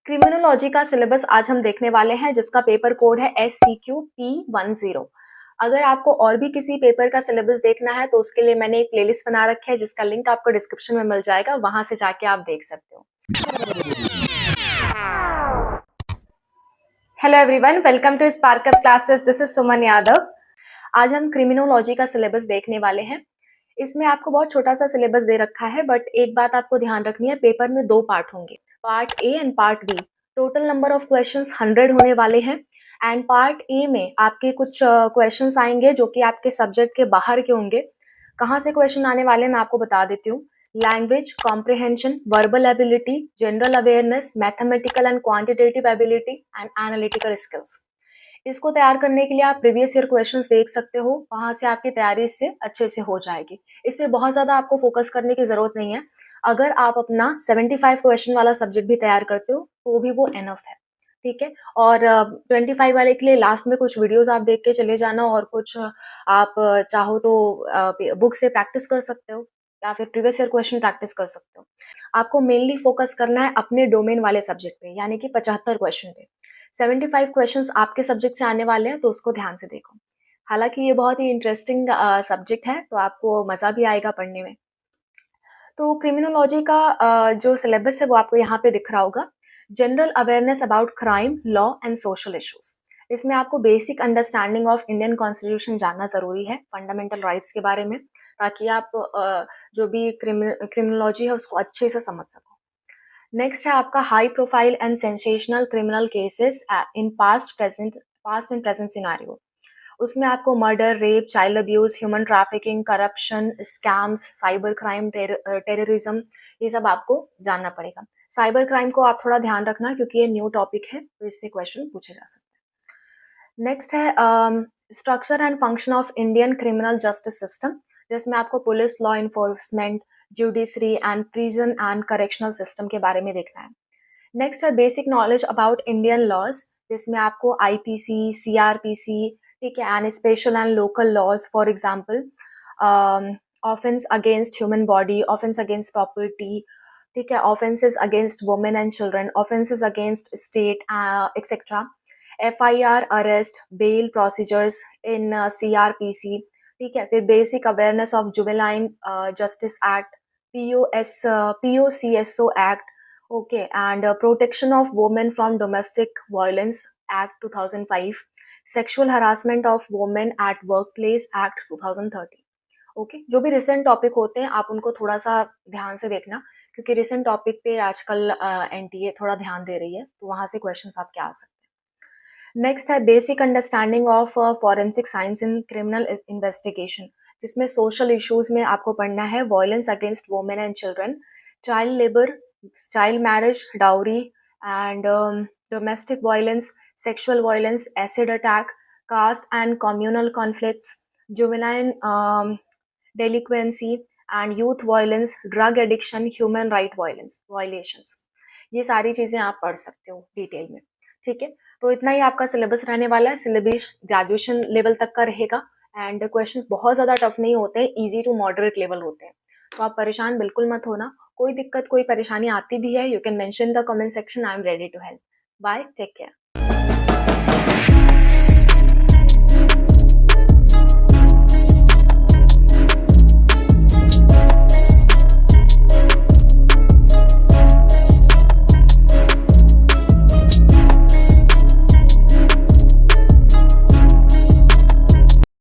Criminology का syllabus आज हम देखने वाले हैं जिसका पेपर कोड है SCQ-P10। अगर आपको और भी किसी पेपर का सिलेबस देखना है तो उसके लिए मैंने एक प्लेलिस्ट बना रखी है जिसका लिंक आपको डिस्क्रिप्शन में मिल जाएगा, वहां से जाके आप देख सकते हो। Hello everyone, welcome to Spark Up classes. This is Suman Yadav. आज हम क्रिमिनोलॉजी का सिलेबस देखने वाले हैं। इसमें आपको बहुत छोटा सा सिलेबस दे रखा है, बट एक बात आपको ध्यान रखनी है, पेपर में 2 पार्ट होंगे, part A and part B. Total number of questions 100 होने वाले हैं एंड पार्ट ए में आपके कुछ क्वेश्चंस आएंगे जो कि आपके सब्जेक्ट के बाहर के होंगे। कहाँ से क्वेश्चन आने वाले मैं आपको बता देती हूँ। Language comprehension, verbal ability, general awareness, mathematical and quantitative ability and analytical skills. इसको तैयार करने के लिए आप प्रीवियस ईयर क्वेश्चंस देख सकते हो, वहां से आपकी तैयारी इससे अच्छे से हो जाएगी। इसमें बहुत ज्यादा आपको फोकस करने की जरूरत नहीं है। अगर आप अपना 75 क्वेश्चन वाला सब्जेक्ट भी तैयार करते हो तो भी वो एनफ है, ठीक है। और 25 वाले के लिए लास्ट में कुछ वीडियोस आप देख के चले जाना, और कुछ आप चाहो तो बुक से प्रैक्टिस कर सकते हो या फिर प्रीवियस ईयर क्वेश्चन प्रैक्टिस कर सकते हो। आपको मेनली फोकस करना है अपने डोमेन वाले सब्जेक्ट पे, यानी कि 75 क्वेश्चन पे। 75 क्वेश्चंस आपके सब्जेक्ट से आने वाले हैं, तो उसको ध्यान से देखो। हालांकि ये बहुत ही इंटरेस्टिंग सब्जेक्ट है, तो आपको मजा भी आएगा पढ़ने में। तो क्रिमिनोलॉजी का जो सिलेबस है वो आपको यहाँ पे दिख रहा होगा। General awareness about crime, law and social issues. इसमें आपको basic understanding of Indian constitution जानना जरूरी है, फंडामेंटल राइट्स के बारे में, ताकि आप जो भी क्रिमिनोलॉजी है उसको अच्छे से समझ सको। नेक्स्ट है आपका high profile and sensational criminal cases in past and present scenario. उसमें आपको murder, rape, child abuse, human trafficking, corruption, scams, cyber crime, terrorism, ये सब आपको जानना पड़ेगा। साइबर क्राइम को आप थोड़ा ध्यान रखना क्योंकि ये न्यू टॉपिक है, तो इससे क्वेश्चन पूछे जा सकते हैं। नेक्स्ट है structure and function of Indian criminal justice system, जिसमें आपको police, law enforcement, judiciary and prison and correctional system के बारे में देखना है। नेक्स्ट है basic knowledge about Indian laws, जिसमें आपको IPC, CRPC, ठीक है, and special and local laws, for example offence against human body, offence against property, ठीक है, offences against women and children, offences against state etcetera, FIR, arrest, bail procedures in CRPC, ठीक है। फिर basic awareness of juvenile justice act, POCSO act, okay, and protection of women from domestic violence act 2005, sexual harassment of women at work place act 2013। Okay, जो भी recent topic होते हैं आप उनको थोड़ा सा ध्यान से देखना, क्योंकि रिसेंट टॉपिक पे आजकल NTA थोड़ा ध्यान दे रही है, तो वहां से क्वेश्चंस आपके आ सकते हैं। नेक्स्ट है basic understanding of forensic science in criminal investigation, जिसमें सोशल इश्यूज में आपको पढ़ना है violence against women and children, child labour, child marriage, dowry and domestic violence, sexual violence, acid attack, caste and communal conflicts, juvenile delinquency and youth violence, drug addiction, human right violations। ये सारी चीजें आप पढ़ सकते हो detail में, ठीक है। तो इतना ही आपका सिलेबस रहने वाला है। सिलेबस ग्रेजुएशन लेवल तक का रहेगा एंड क्वेश्चंस बहुत ज्यादा टफ नहीं होते हैं, इजी टू मॉडरेट लेवल होते हैं, तो आप परेशान बिल्कुल मत होना। कोई दिक्कत, कोई परेशानी आती भी है, you can mention the comment section, I am ready to help. Bye, take care.